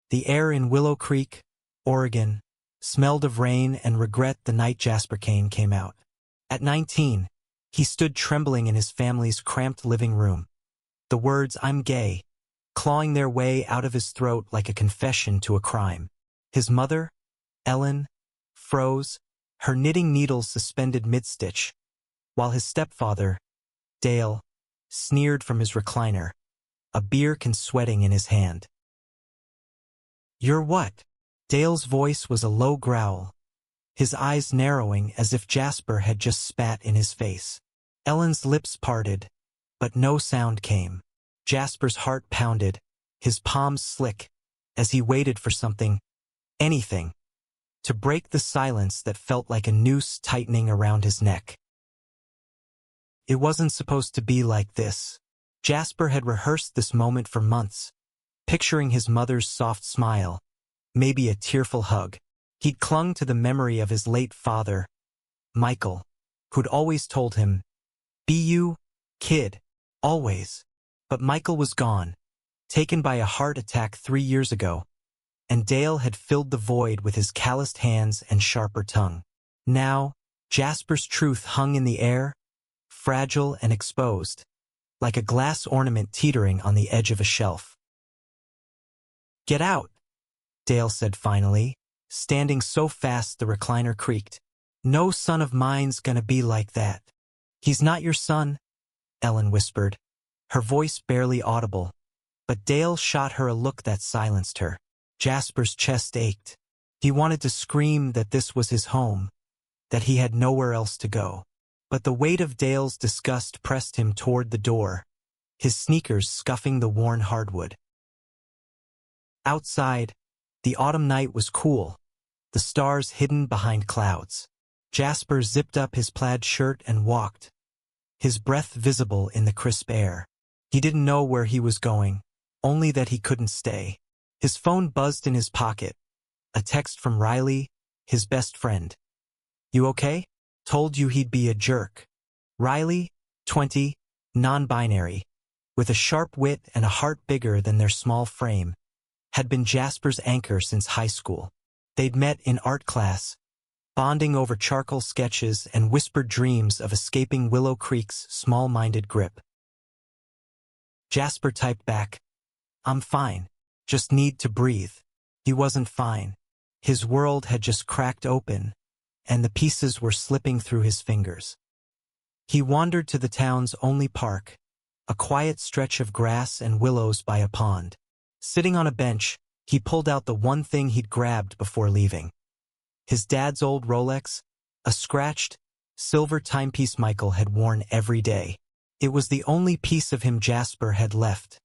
The air in Willow Creek, Oregon, smelled of rain and regret the night Jasper Kane came out. At 19, he stood trembling in his family's cramped living room. The words, "I'm gay," clawing their way out of his throat like a confession to a crime. His mother, Ellen, froze, her knitting needles suspended mid-stitch, while his stepfather, Dale, sneered from his recliner, a beer can sweating in his hand. "You're what?" Dale's voice was a low growl, his eyes narrowing as if Jasper had just spat in his face. Ellen's lips parted, but no sound came. Jasper's heart pounded, his palms slick, as he waited for something, anything, to break the silence that felt like a noose tightening around his neck. It wasn't supposed to be like this. Jasper had rehearsed this moment for months, picturing his mother's soft smile, maybe a tearful hug. He'd clung to the memory of his late father, Michael, who'd always told him, "Be you, kid, always." But Michael was gone, taken by a heart attack 3 years ago, and Dale had filled the void with his calloused hands and sharper tongue. Now, Jasper's truth hung in the air, fragile and exposed, like a glass ornament teetering on the edge of a shelf. "Get out," Dale said finally, standing so fast the recliner creaked. "No son of mine's gonna be like that." "He's not your son," Ellen whispered, her voice barely audible, but Dale shot her a look that silenced her. Jasper's chest ached. He wanted to scream that this was his home, that he had nowhere else to go. But the weight of Dale's disgust pressed him toward the door, his sneakers scuffing the worn hardwood. Outside, the autumn night was cool, the stars hidden behind clouds. Jasper zipped up his plaid shirt and walked, his breath visible in the crisp air. He didn't know where he was going, only that he couldn't stay. His phone buzzed in his pocket, a text from Riley, his best friend. "You okay? Told you he'd be a jerk." Riley, 20, non-binary, with a sharp wit and a heart bigger than their small frame, had been Jasper's anchor since high school. They'd met in art class, bonding over charcoal sketches and whispered dreams of escaping Willow Creek's small-minded grip. Jasper typed back, "I'm fine, just need to breathe." He wasn't fine. His world had just cracked open, and the pieces were slipping through his fingers. He wandered to the town's only park, a quiet stretch of grass and willows by a pond. Sitting on a bench, he pulled out the one thing he'd grabbed before leaving. His dad's old Rolex, a scratched, silver timepiece Michael had worn every day. It was the only piece of him Jasper had left,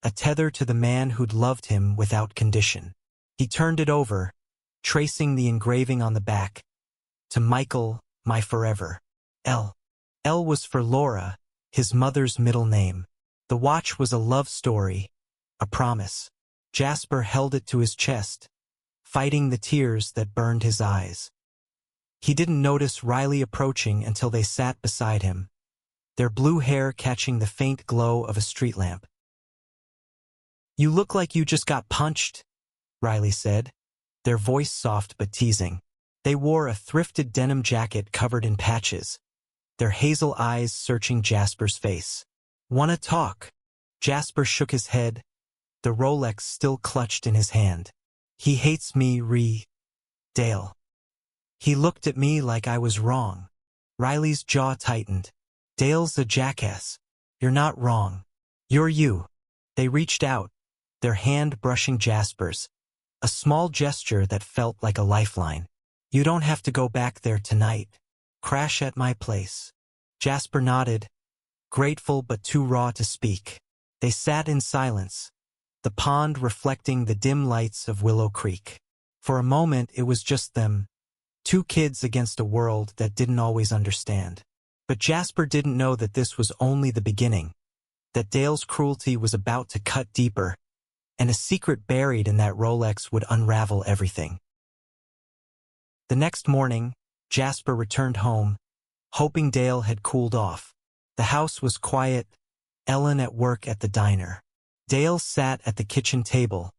a tether to the man who'd loved him without condition. He turned it over, tracing the engraving on the back, "To Michael, my forever. L." L was for Laura, his mother's middle name. The watch was a love story, a promise. Jasper held it to his chest, fighting the tears that burned his eyes. He didn't notice Riley approaching until they sat beside him, their blue hair catching the faint glow of a street lamp. "You look like you just got punched," Riley said, their voice soft but teasing. They wore a thrifted denim jacket covered in patches, their hazel eyes searching Jasper's face. "Wanna talk?" Jasper shook his head, the Rolex still clutched in his hand. "He hates me, Dale. He looked at me like I was wrong." Riley's jaw tightened. "Dale's a jackass. You're not wrong. You're you." They reached out, their hand brushing Jasper's, a small gesture that felt like a lifeline. "You don't have to go back there tonight. Crash at my place." Jasper nodded, grateful but too raw to speak. They sat in silence, the pond reflecting the dim lights of Willow Creek. For a moment it was just them, two kids against a world that didn't always understand. But Jasper didn't know that this was only the beginning, that Dale's cruelty was about to cut deeper, and a secret buried in that Rolex would unravel everything. The next morning, Jasper returned home, hoping Dale had cooled off. The house was quiet, Ellen at work at the diner. Dale sat at the kitchen table,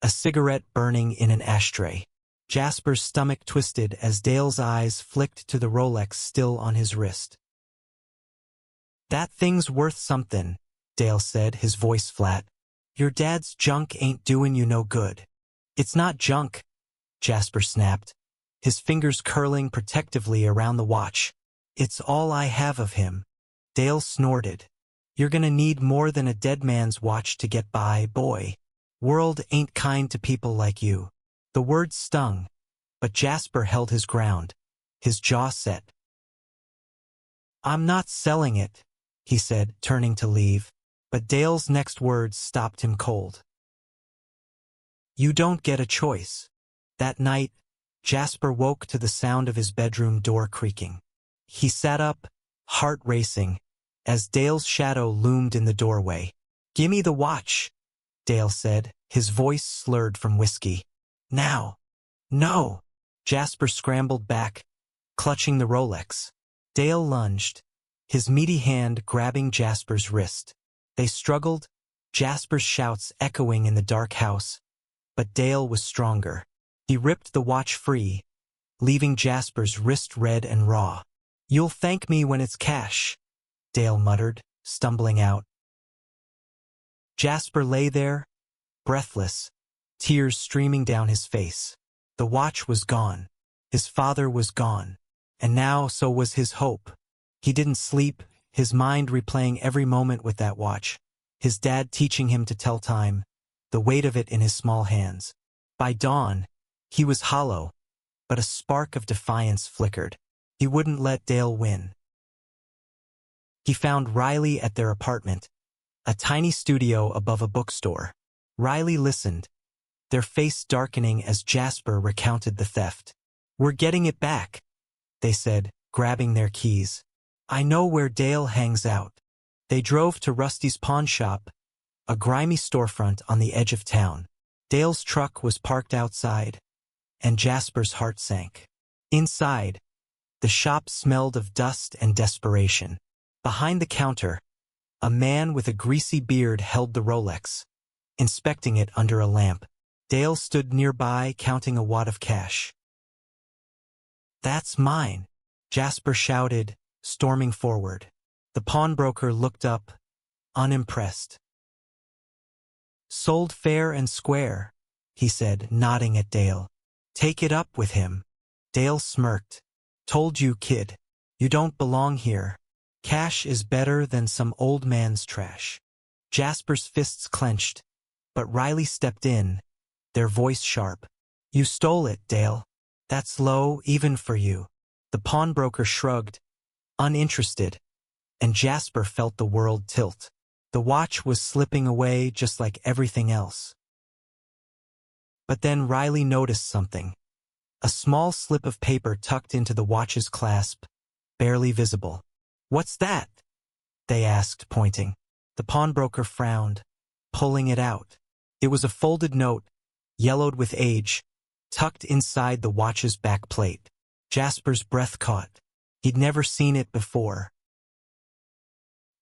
a cigarette burning in an ashtray. Jasper's stomach twisted as Dale's eyes flicked to the Rolex still on his wrist. "That thing's worth something," Dale said, his voice flat. "Your dad's junk ain't doing you no good." "It's not junk," Jasper snapped, his fingers curling protectively around the watch. "It's all I have of him." Dale snorted. "You're gonna need more than a dead man's watch to get by, boy. World ain't kind to people like you." The words stung, but Jasper held his ground, his jaw set. "I'm not selling it," he said, turning to leave, but Dale's next words stopped him cold. "You don't get a choice." That night, Jasper woke to the sound of his bedroom door creaking. He sat up, heart racing, as Dale's shadow loomed in the doorway. "Gimme the watch," Dale said, his voice slurred from whiskey. "Now." "No." Jasper scrambled back, clutching the Rolex. Dale lunged, his meaty hand grabbing Jasper's wrist. They struggled, Jasper's shouts echoing in the dark house, but Dale was stronger. He ripped the watch free, leaving Jasper's wrist red and raw. "You'll thank me when it's cash," Dale muttered, stumbling out. Jasper lay there, breathless, tears streaming down his face. The watch was gone. His father was gone. And now so was his hope. He didn't sleep, his mind replaying every moment with that watch. His dad teaching him to tell time, the weight of it in his small hands. By dawn, he was hollow, but a spark of defiance flickered. He wouldn't let Dale win. He found Riley at their apartment, a tiny studio above a bookstore. Riley listened, their face darkening as Jasper recounted the theft. "We're getting it back," they said, grabbing their keys. "I know where Dale hangs out." They drove to Rusty's pawn shop, a grimy storefront on the edge of town. Dale's truck was parked outside, and Jasper's heart sank. Inside, the shop smelled of dust and desperation. Behind the counter, a man with a greasy beard held the Rolex, inspecting it under a lamp. Dale stood nearby, counting a wad of cash. "That's mine," Jasper shouted, storming forward. The pawnbroker looked up, unimpressed. "Sold fair and square," he said, nodding at Dale. "Take it up with him." Dale smirked. "Told you, kid. You don't belong here. Cash is better than some old man's trash." Jasper's fists clenched, but Riley stepped in, their voice sharp. "You stole it, Dale. That's low even for you." The pawnbroker shrugged, uninterested, and Jasper felt the world tilt. The watch was slipping away just like everything else. But then Riley noticed something. A small slip of paper tucked into the watch's clasp, barely visible. "What's that?" they asked, pointing. The pawnbroker frowned, pulling it out. It was a folded note, yellowed with age, tucked inside the watch's back plate. Jasper's breath caught. He'd never seen it before.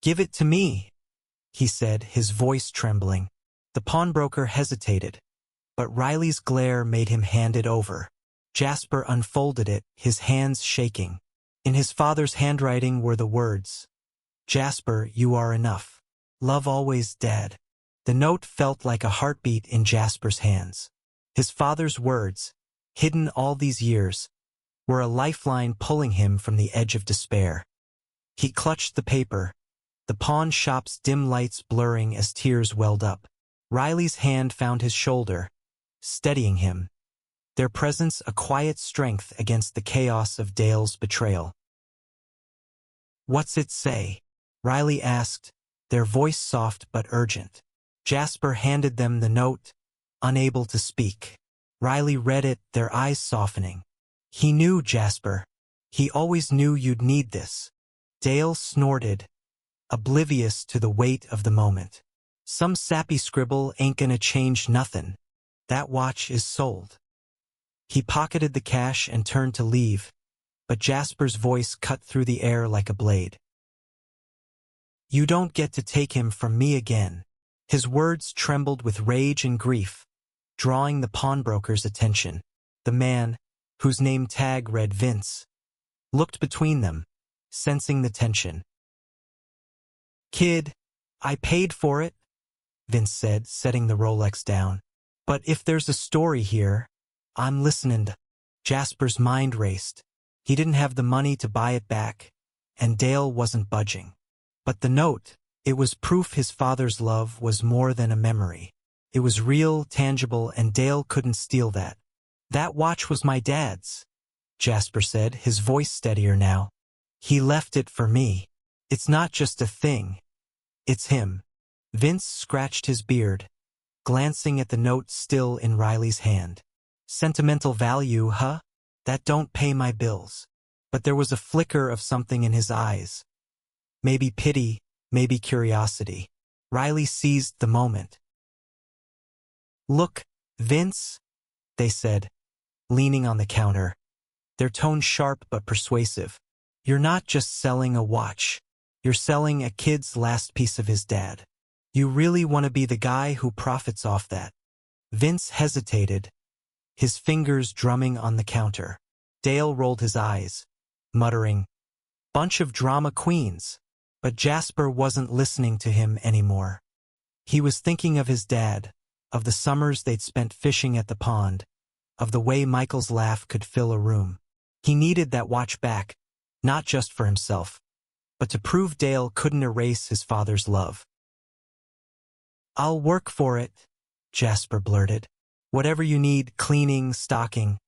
"Give it to me," he said, his voice trembling. The pawnbroker hesitated, but Riley's glare made him hand it over. Jasper unfolded it, his hands shaking. In his father's handwriting were the words, "Jasper, you are enough. Love always, Dad." The note felt like a heartbeat in Jasper's hands. His father's words, hidden all these years, were a lifeline pulling him from the edge of despair. He clutched the paper, the pawn shop's dim lights blurring as tears welled up. Riley's hand found his shoulder, steadying him, their presence a quiet strength against the chaos of Dale's betrayal. "What's it say?" Riley asked, their voice soft but urgent. Jasper handed them the note, unable to speak. Riley read it, their eyes softening. "He knew, Jasper. He always knew you'd need this." Dale snorted, oblivious to the weight of the moment. "Some sappy scribble ain't gonna change nothin'. That watch is sold." He pocketed the cash and turned to leave, but Jasper's voice cut through the air like a blade. "You don't get to take him from me again." His words trembled with rage and grief, drawing the pawnbroker's attention. The man, whose name tag read Vince, looked between them, sensing the tension. "Kid, I paid for it," Vince said, setting the Rolex down. "But if there's a story here, I'm listening." Jasper's mind raced. He didn't have the money to buy it back, and Dale wasn't budging. But the note, it was proof his father's love was more than a memory. It was real, tangible, and Dale couldn't steal that. "That watch was my dad's," Jasper said, his voice steadier now. "He left it for me. It's not just a thing. It's him." Vince scratched his beard, glancing at the note still in Riley's hand. "Sentimental value, huh? That don't pay my bills." But there was a flicker of something in his eyes. Maybe pity, maybe curiosity. Riley seized the moment. "Look, Vince," they said, leaning on the counter, their tone sharp but persuasive. "You're not just selling a watch. You're selling a kid's last piece of his dad. You really want to be the guy who profits off that." Vince hesitated, his fingers drumming on the counter. Dale rolled his eyes, muttering, "Bunch of drama queens." But Jasper wasn't listening to him anymore. He was thinking of his dad, of the summers they'd spent fishing at the pond, of the way Michael's laugh could fill a room. He needed that watch back, not just for himself, but to prove Dale couldn't erase his father's love. "I'll work for it," Jasper blurted. "Whatever you need, cleaning, stocking,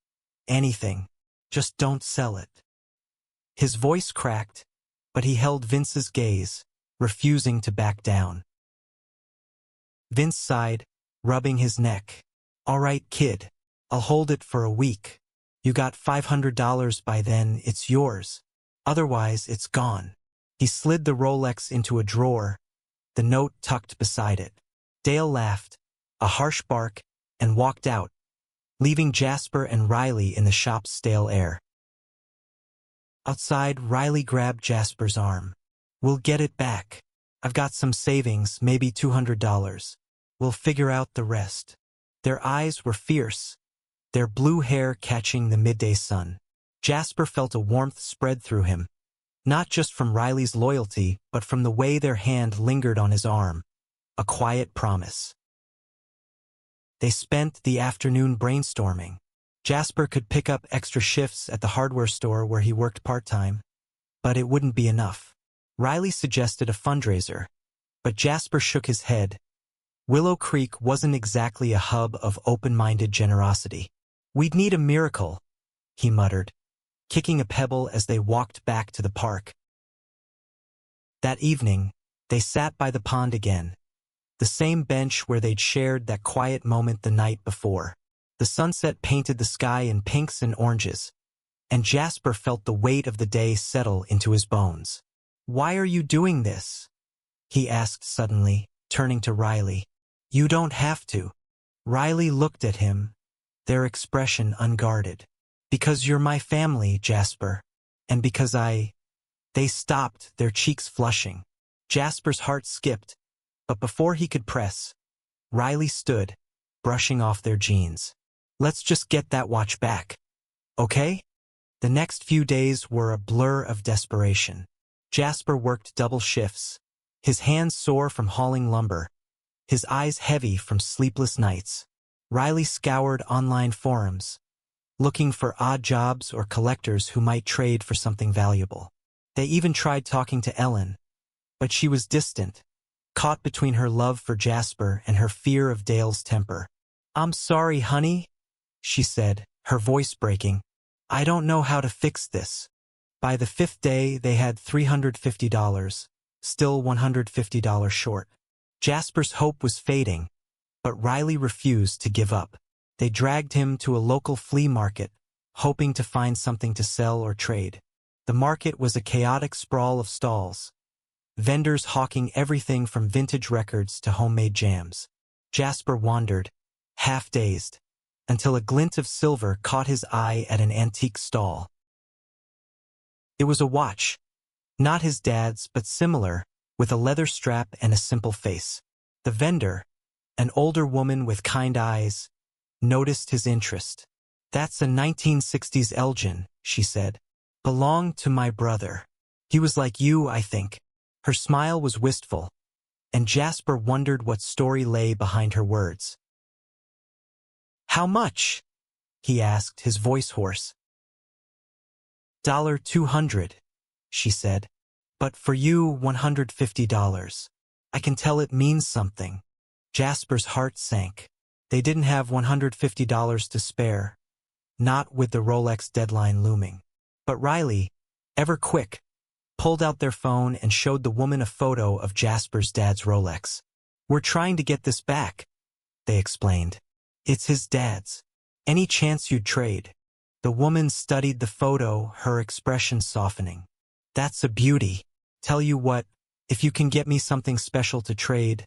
anything. Just don't sell it." His voice cracked, but he held Vince's gaze, refusing to back down. Vince sighed, rubbing his neck. "All right, kid. I'll hold it for a week. You got $500 by then, it's yours. Otherwise, it's gone." He slid the Rolex into a drawer, the note tucked beside it. Dale laughed, a harsh bark, and walked out, leaving Jasper and Riley in the shop's stale air. Outside, Riley grabbed Jasper's arm. "We'll get it back. I've got some savings, maybe $200. We'll figure out the rest." Their eyes were fierce, their blue hair catching the midday sun. Jasper felt a warmth spread through him, not just from Riley's loyalty, but from the way their hand lingered on his arm, a quiet promise. They spent the afternoon brainstorming. Jasper could pick up extra shifts at the hardware store where he worked part-time, but it wouldn't be enough. Riley suggested a fundraiser, but Jasper shook his head. Willow Creek wasn't exactly a hub of open-minded generosity. "We'd need a miracle," he muttered, kicking a pebble as they walked back to the park. That evening, they sat by the pond again, the same bench where they'd shared that quiet moment the night before. The sunset painted the sky in pinks and oranges, and Jasper felt the weight of the day settle into his bones. "Why are you doing this?" he asked suddenly, turning to Riley. "You don't have to." Riley looked at him, their expression unguarded. "Because you're my family, Jasper, and because They stopped, their cheeks flushing. Jasper's heart skipped, but before he could press, Riley stood, brushing off their jeans. "Let's just get that watch back. Okay?" The next few days were a blur of desperation. Jasper worked double shifts, his hands sore from hauling lumber, his eyes heavy from sleepless nights. Riley scoured online forums, looking for odd jobs or collectors who might trade for something valuable. They even tried talking to Ellen, but she was distant, caught between her love for Jasper and her fear of Dale's temper. "I'm sorry, honey," she said, her voice breaking. "I don't know how to fix this." By the fifth day, they had $350, still $150 short. Jasper's hope was fading, but Riley refused to give up. They dragged him to a local flea market, hoping to find something to sell or trade. The market was a chaotic sprawl of stalls, vendors hawking everything from vintage records to homemade jams. Jasper wandered, half-dazed, until a glint of silver caught his eye at an antique stall. It was a watch, not his dad's, but similar, with a leather strap and a simple face. The vendor, an older woman with kind eyes, noticed his interest. "That's a 1960s Elgin," she said. "Belonged to my brother. He was like you, I think." Her smile was wistful, and Jasper wondered what story lay behind her words. "How much?" he asked, his voice hoarse. $200, she said. "But for you, $150. I can tell it means something." Jasper's heart sank. They didn't have $150 to spare, not with the Rolex deadline looming. But Riley, ever quick, pulled out their phone and showed the woman a photo of Jasper's dad's Rolex. "We're trying to get this back," they explained. "It's his dad's. Any chance you'd trade?" The woman studied the photo, her expression softening. "That's a beauty. Tell you what, if you can get me something special to trade,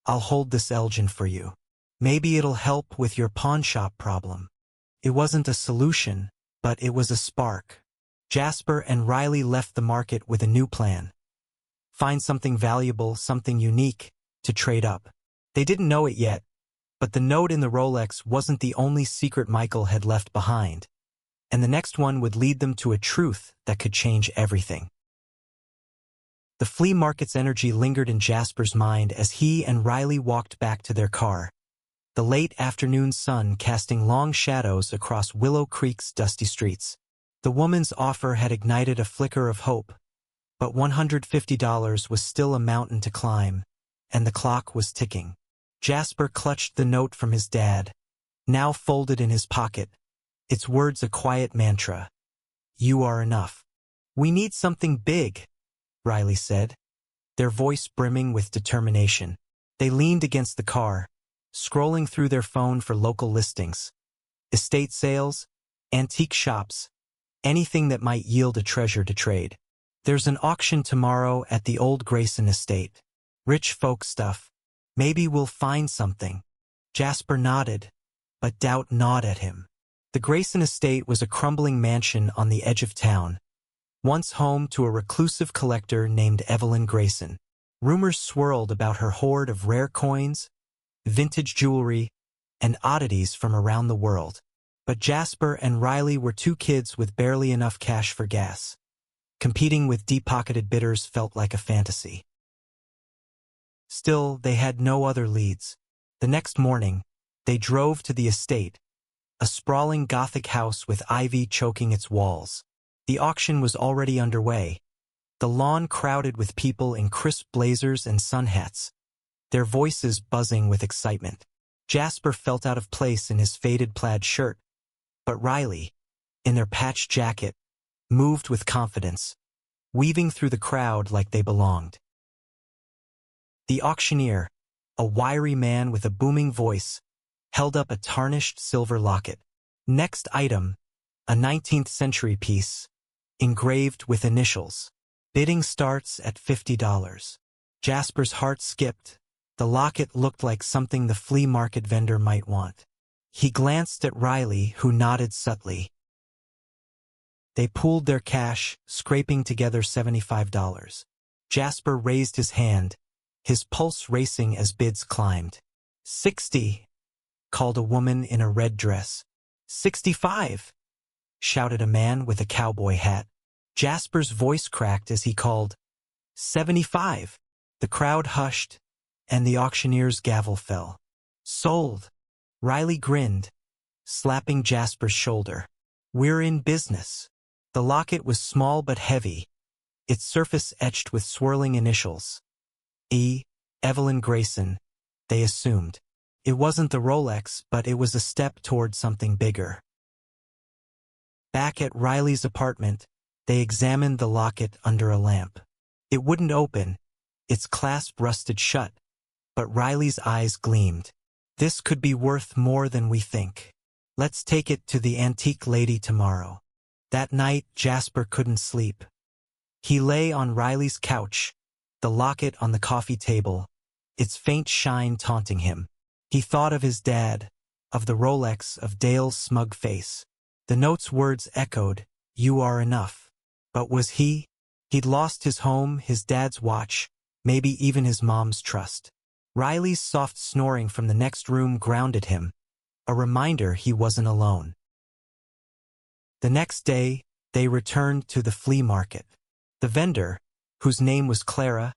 I'll hold this Elgin for you. Maybe it'll help with your pawnshop problem." It wasn't a solution, but it was a spark. Jasper and Riley left the market with a new plan. Find something valuable, something unique, to trade up. They didn't know it yet, but the note in the Rolex wasn't the only secret Michael had left behind, and the next one would lead them to a truth that could change everything. The flea market's energy lingered in Jasper's mind as he and Riley walked back to their car, the late afternoon sun casting long shadows across Willow Creek's dusty streets. The woman's offer had ignited a flicker of hope, but $150 was still a mountain to climb, and the clock was ticking. Jasper clutched the note from his dad, now folded in his pocket, its words a quiet mantra. "You are enough." "We need something big," Riley said, their voice brimming with determination. They leaned against the car, scrolling through their phone for local listings. Estate sales, antique shops, anything that might yield a treasure to trade. "There's an auction tomorrow at the old Grayson estate. Rich folk stuff. Maybe we'll find something." Jasper nodded, but doubt gnawed at him. The Grayson estate was a crumbling mansion on the edge of town, once home to a reclusive collector named Evelyn Grayson. Rumors swirled about her hoard of rare coins, vintage jewelry, and oddities from around the world. But Jasper and Riley were two kids with barely enough cash for gas. Competing with deep-pocketed bidders felt like a fantasy. Still, they had no other leads. The next morning, they drove to the estate, a sprawling Gothic house with ivy choking its walls. The auction was already underway, the lawn crowded with people in crisp blazers and sun hats, their voices buzzing with excitement. Jasper felt out of place in his faded plaid shirt, but Riley, in their patched jacket, moved with confidence, weaving through the crowd like they belonged. The auctioneer, a wiry man with a booming voice, held up a tarnished silver locket. "Next item, a 19th century piece, engraved with initials. Bidding starts at $50. Jasper's heart skipped. The locket looked like something the flea market vendor might want. He glanced at Riley, who nodded subtly. They pooled their cash, scraping together $75. Jasper raised his hand, his pulse racing as bids climbed. 60, called a woman in a red dress. 65, shouted a man with a cowboy hat. Jasper's voice cracked as he called, 75. The crowd hushed, and the auctioneer's gavel fell. Sold. Riley grinned, slapping Jasper's shoulder. We're in business. The locket was small but heavy, its surface etched with swirling initials. Evelyn Grayson, they assumed. It wasn't the Rolex, but it was a step toward something bigger. Back at Riley's apartment, they examined the locket under a lamp. It wouldn't open, its clasp rusted shut, but Riley's eyes gleamed. This could be worth more than we think. Let's take it to the antique lady tomorrow. That night, Jasper couldn't sleep. He lay on Riley's couch, the locket on the coffee table, its faint shine taunting him. He thought of his dad, of the Rolex, of Dale's smug face. The note's words echoed, "You are enough." But was he? He'd lost his home, his dad's watch, maybe even his mom's trust. Riley's soft snoring from the next room grounded him, a reminder he wasn't alone. The next day, they returned to the flea market. The vendor, whose name was Clara,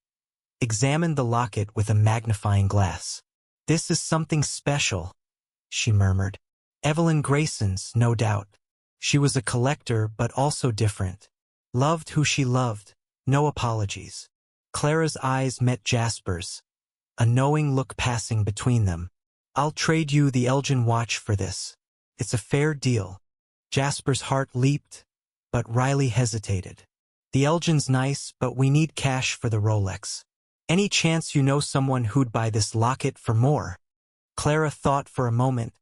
examined the locket with a magnifying glass. "This is something special," she murmured. "Evelyn Grayson's, no doubt. She was a collector but also different. Loved who she loved, no apologies." Clara's eyes met Jasper's, a knowing look passing between them. "I'll trade you the Elgin watch for this. It's a fair deal." Jasper's heart leaped, but Riley hesitated. "The Elgin's nice, but we need cash for the Rolex. Any chance you know someone who'd buy this locket for more?" Clara thought for a moment,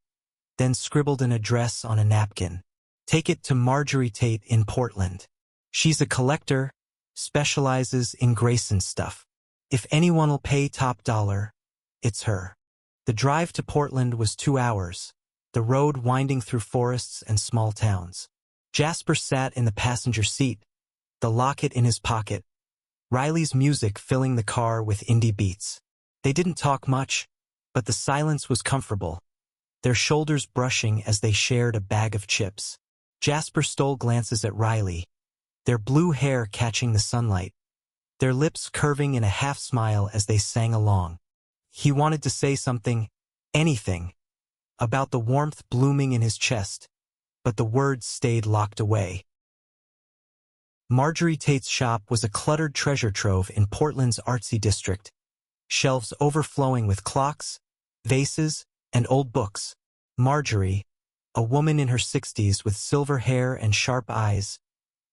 then scribbled an address on a napkin. "Take it to Marjorie Tate in Portland. She's a collector, specializes in Grayson stuff. If anyone'll pay top dollar, it's her." The drive to Portland was 2 hours, the road winding through forests and small towns. Jasper sat in the passenger seat, the locket in his pocket, Riley's music filling the car with indie beats. They didn't talk much, but the silence was comfortable, their shoulders brushing as they shared a bag of chips. Jasper stole glances at Riley, their blue hair catching the sunlight, their lips curving in a half-smile as they sang along. He wanted to say something, anything, about the warmth blooming in his chest, but the words stayed locked away. Marjorie Tate's shop was a cluttered treasure trove in Portland's artsy district, shelves overflowing with clocks, vases, and old books. Marjorie, a woman in her 60s with silver hair and sharp eyes,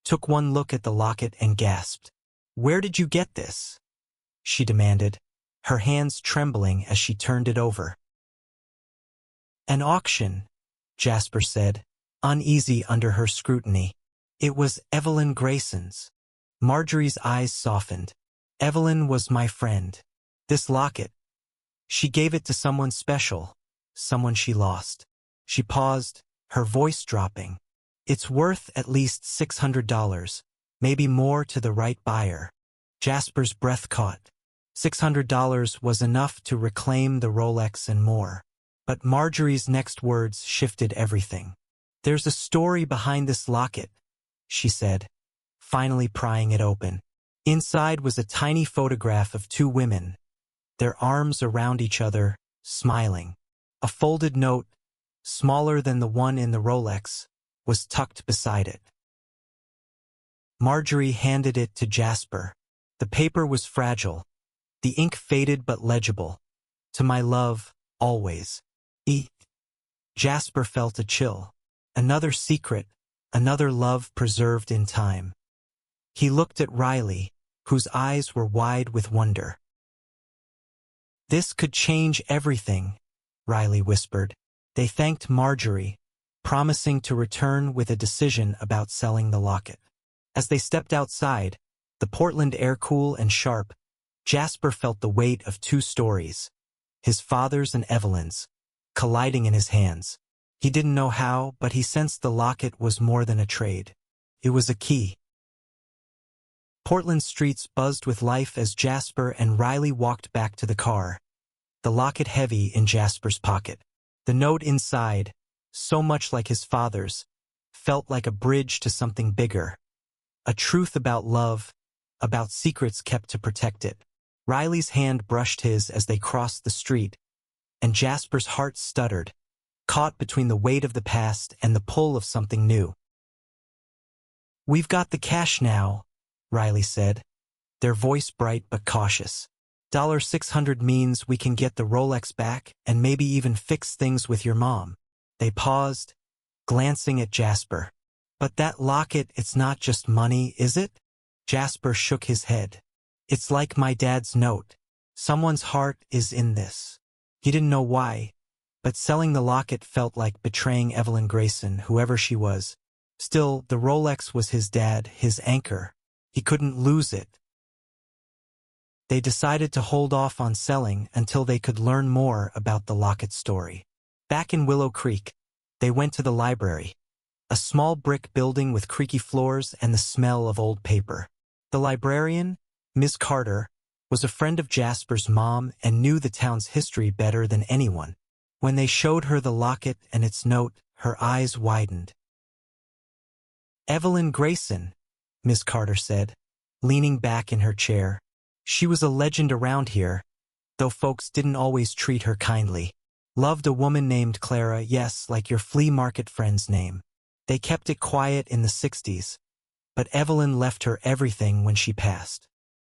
took one look at the locket and gasped. "Where did you get this?" she demanded, her hands trembling as she turned it over. "An auction," Jasper said, uneasy under her scrutiny. "It was Evelyn Grayson's." Marjorie's eyes softened. "Evelyn was my friend. This locket. She gave it to someone special, someone she lost." She paused, her voice dropping. "It's worth at least $600, maybe more to the right buyer." Jasper's breath caught. $600 was enough to reclaim the Rolex and more. But Marjorie's next words shifted everything. "There's a story behind this locket," she said, finally prying it open. Inside was a tiny photograph of 2 women, their arms around each other, smiling. A folded note, smaller than the one in the Rolex, was tucked beside it. Marjorie handed it to Jasper. The paper was fragile, the ink faded but legible. "To my love, always. E." Jasper felt a chill. Another secret, another love preserved in time. He looked at Riley, whose eyes were wide with wonder. "This could change everything," Riley whispered. They thanked Marjorie, promising to return with a decision about selling the locket. As they stepped outside, the Portland air cool and sharp, Jasper felt the weight of 2 stories, his father's and Evelyn's, colliding in his hands. He didn't know how, but he sensed the locket was more than a trade. It was a key. Portland streets buzzed with life as Jasper and Riley walked back to the car, the locket heavy in Jasper's pocket. The note inside, so much like his father's, felt like a bridge to something bigger. A truth about love, about secrets kept to protect it. Riley's hand brushed his as they crossed the street, and Jasper's heart stuttered, caught between the weight of the past and the pull of something new. "We've got the cash now," Riley said, their voice bright but cautious. $600 means we can get the Rolex back and maybe even fix things with your mom." They paused, glancing at Jasper. "But that locket, it's not just money, is it?" Jasper shook his head. "It's like my dad's note. Someone's heart is in this." He didn't know why, but selling the locket felt like betraying Evelyn Grayson, whoever she was. Still, the Rolex was his dad, his anchor. He couldn't lose it. They decided to hold off on selling until they could learn more about the locket story. Back in Willow Creek, they went to the library, a small brick building with creaky floors and the smell of old paper. The librarian, Ms. Carter, was a friend of Jasper's mom and knew the town's history better than anyone. When they showed her the locket and its note, her eyes widened. "Evelyn Grayson," Miss Carter said, leaning back in her chair. She was a legend around here, though folks didn't always treat her kindly. Loved a woman named Clara, yes, like your flea market friend's name. They kept it quiet in the 60s, but Evelyn left her everything when she passed.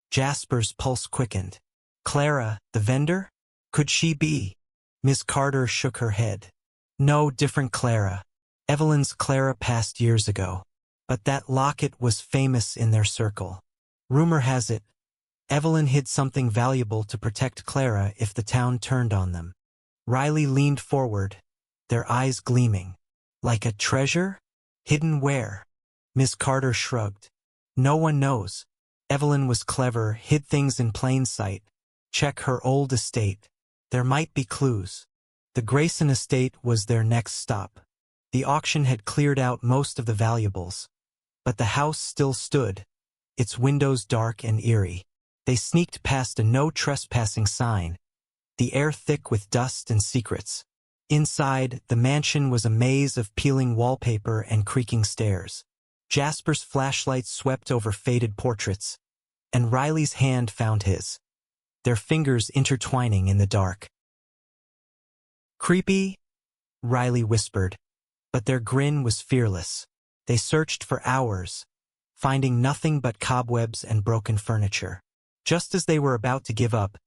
Jasper's pulse quickened. Clara, the vendor? Could she be? Miss Carter shook her head. No, different Clara. Evelyn's Clara passed years ago. But that locket was famous in their circle. Rumor has it, Evelyn hid something valuable to protect Clara if the town turned on them. Riley leaned forward, their eyes gleaming. Like a treasure? Hidden where? Miss Carter shrugged. No one knows. Evelyn was clever, hid things in plain sight. Check her old estate. There might be clues. The Grayson estate was their next stop. The auction had cleared out most of the valuables. But the house still stood, its windows dark and eerie. They sneaked past a no trespassing sign, the air thick with dust and secrets. Inside, the mansion was a maze of peeling wallpaper and creaking stairs. Jasper's flashlight swept over faded portraits, and Riley's hand found his, their fingers intertwining in the dark. "Creepy?" Riley whispered, but their grin was fearless. They searched for hours, finding nothing but cobwebs and broken furniture. Just as they were about to give up,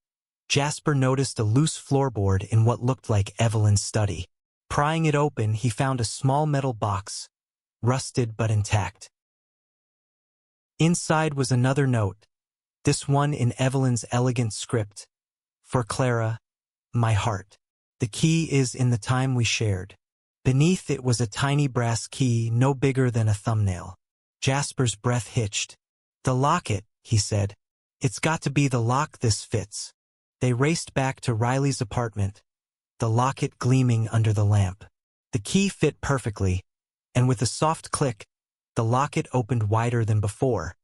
Jasper noticed a loose floorboard in what looked like Evelyn's study. Prying it open, he found a small metal box, rusted but intact. Inside was another note, this one in Evelyn's elegant script. "For Clara, my heart. The key is in the time we shared." Beneath it was a tiny brass key, no bigger than a thumbnail. Jasper's breath hitched. "The locket," he said. "It's got to be the lock this fits." They raced back to Riley's apartment, the locket gleaming under the lamp. The key fit perfectly, and with a soft click, the locket opened wider than before,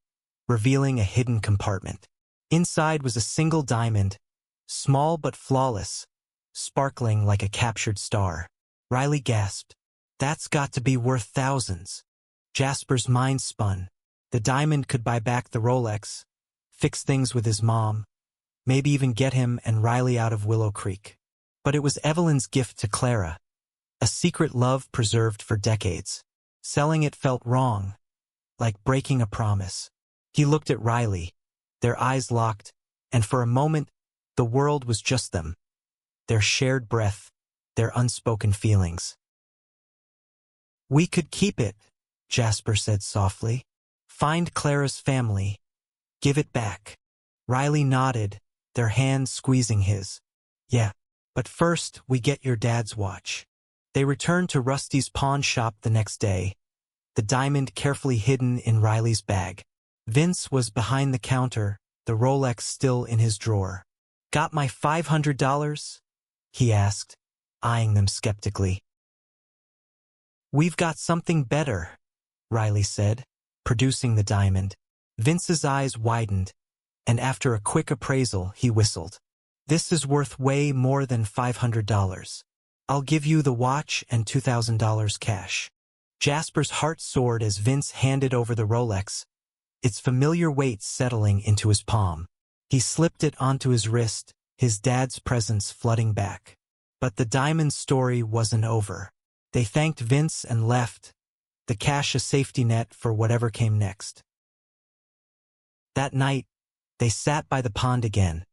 revealing a hidden compartment. Inside was a single diamond, small but flawless, sparkling like a captured star. Riley gasped. "That's got to be worth thousands." Jasper's mind spun. The diamond could buy back the Rolex, fix things with his mom, maybe even get him and Riley out of Willow Creek. But it was Evelyn's gift to Clara, a secret love preserved for decades. Selling it felt wrong, like breaking a promise. He looked at Riley, their eyes locked, and for a moment, the world was just them. Their shared breath, their unspoken feelings. "We could keep it," Jasper said softly. "Find Clara's family. Give it back." Riley nodded, their hands squeezing his. "Yeah, but first we get your dad's watch." They returned to Rusty's pawn shop the next day, the diamond carefully hidden in Riley's bag. Vince was behind the counter, the Rolex still in his drawer. "Got my $500? He asked, eyeing them skeptically. "We've got something better," Riley said, producing the diamond. Vince's eyes widened, and after a quick appraisal, he whistled. "This is worth way more than $500. I'll give you the watch and $2,000 cash." Jasper's heart soared as Vince handed over the Rolex, its familiar weight settling into his palm. He slipped it onto his wrist, his dad's presence flooding back. But the diamond story wasn't over. They thanked Vince and left, the cash a safety net for whatever came next. That night, they sat by the pond again,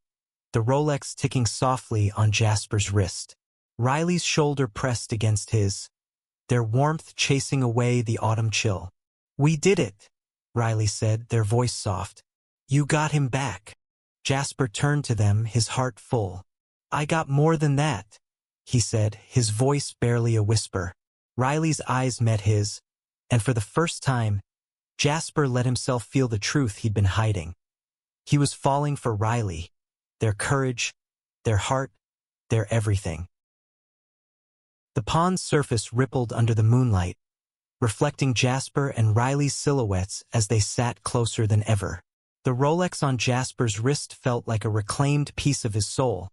the Rolex ticking softly on Jasper's wrist. Riley's shoulder pressed against his, their warmth chasing away the autumn chill. "We did it," Riley said, their voice soft. "You got him back." Jasper turned to them, his heart full. "I got more than that," he said, his voice barely a whisper. Riley's eyes met his, and for the first time, Jasper let himself feel the truth he'd been hiding. He was falling for Riley, their courage, their heart, their everything. The pond's surface rippled under the moonlight, reflecting Jasper and Riley's silhouettes as they sat closer than ever. The Rolex on Jasper's wrist felt like a reclaimed piece of his soul,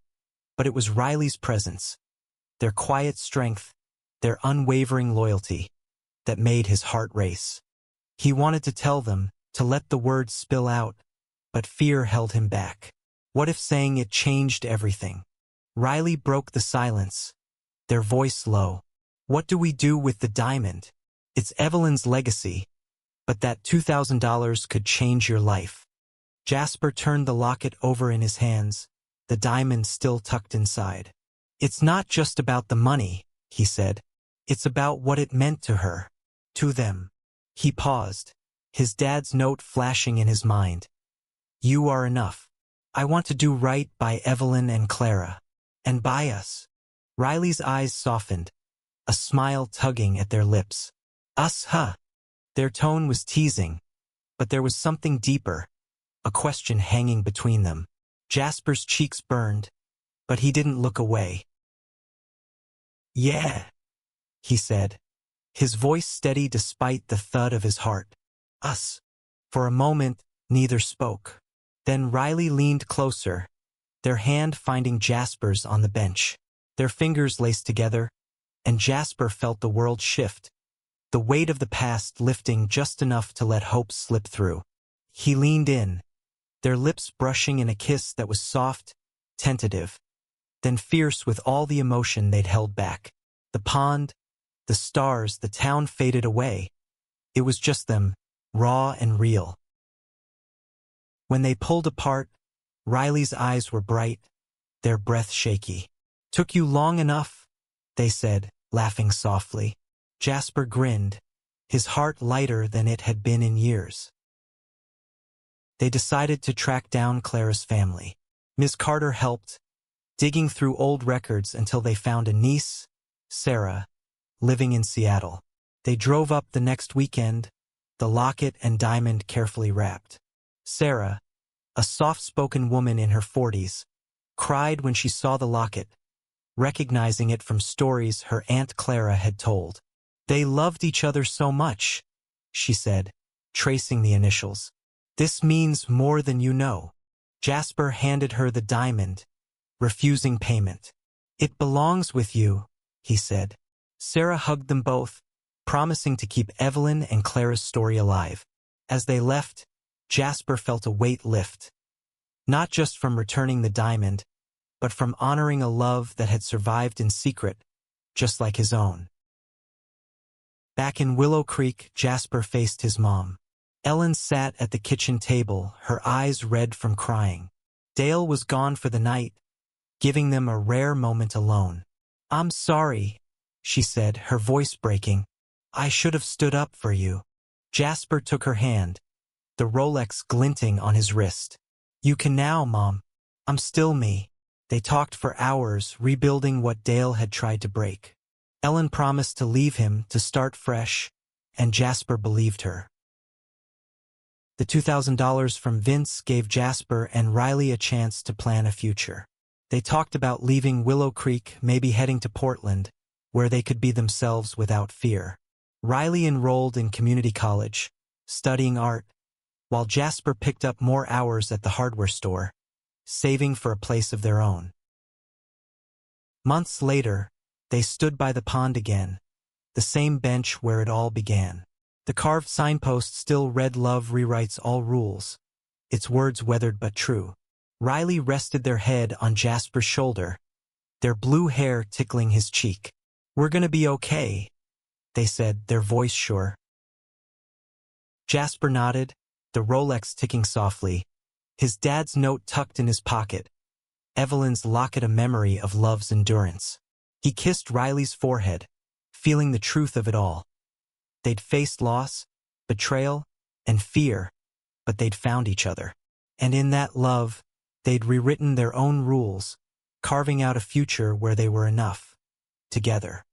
but it was Riley's presence, their quiet strength, their unwavering loyalty, that made his heart race. He wanted to tell them, to let the words spill out, but fear held him back. What if saying it changed everything? Riley broke the silence, their voice low. What do we do with the diamond? It's Evelyn's legacy, but that $2,000 could change your life. Jasper turned the locket over in his hands, the diamond still tucked inside. It's not just about the money, he said. It's about what it meant to her, to them. He paused, his dad's note flashing in his mind. You are enough. I want to do right by Evelyn and Clara. And by us. Riley's eyes softened, a smile tugging at their lips. Us, huh? Their tone was teasing, but there was something deeper, a question hanging between them. Jasper's cheeks burned, but he didn't look away. Yeah, he said, his voice steady despite the thud of his heart. Us. For a moment, neither spoke. Then Riley leaned closer, their hand finding Jasper's on the bench. Their fingers laced together, and Jasper felt the world shift, the weight of the past lifting just enough to let hope slip through. He leaned in, their lips brushing in a kiss that was soft, tentative, then fierce with all the emotion they'd held back. The pond, the stars, the town faded away. It was just them, raw and real. When they pulled apart, Riley's eyes were bright, their breath shaky. Took you long enough, they said, laughing softly. Jasper grinned, his heart lighter than it had been in years. They decided to track down Clara's family. Ms. Carter helped, digging through old records until they found a niece, Sarah, living in Seattle. They drove up the next weekend, the locket and diamond carefully wrapped. Sarah, a soft-spoken woman in her 40s, cried when she saw the locket, recognizing it from stories her Aunt Clara had told. They loved each other so much, she said, tracing the initials. This means more than you know. Jasper handed her the diamond, refusing payment. It belongs with you, he said. Sarah hugged them both, promising to keep Evelyn and Clara's story alive. As they left, Jasper felt a weight lift, not just from returning the diamond, but from honoring a love that had survived in secret, just like his own. Back in Willow Creek, Jasper faced his mom. Ellen sat at the kitchen table, her eyes red from crying. Dale was gone for the night, giving them a rare moment alone. I'm sorry, she said, her voice breaking. I should have stood up for you. Jasper took her hand, the Rolex glinting on his wrist. You can now, Mom. I'm still me. They talked for hours, rebuilding what Dale had tried to break. Ellen promised to leave him to start fresh, and Jasper believed her. The $2,000 from Vince gave Jasper and Riley a chance to plan a future. They talked about leaving Willow Creek, maybe heading to Portland, where they could be themselves without fear. Riley enrolled in community college, studying art, while Jasper picked up more hours at the hardware store, saving for a place of their own. Months later, they stood by the pond again, the same bench where it all began. The carved signpost still read "Love rewrites all rules," its words weathered but true. Riley rested their head on Jasper's shoulder, their blue hair tickling his cheek. We're gonna be okay, they said, their voice sure. Jasper nodded, the Rolex ticking softly, his dad's note tucked in his pocket, Evelyn's locket a memory of love's endurance. He kissed Riley's forehead, feeling the truth of it all. They'd faced loss, betrayal, and fear, but they'd found each other. And in that love, they'd rewritten their own rules, carving out a future where they were enough, together.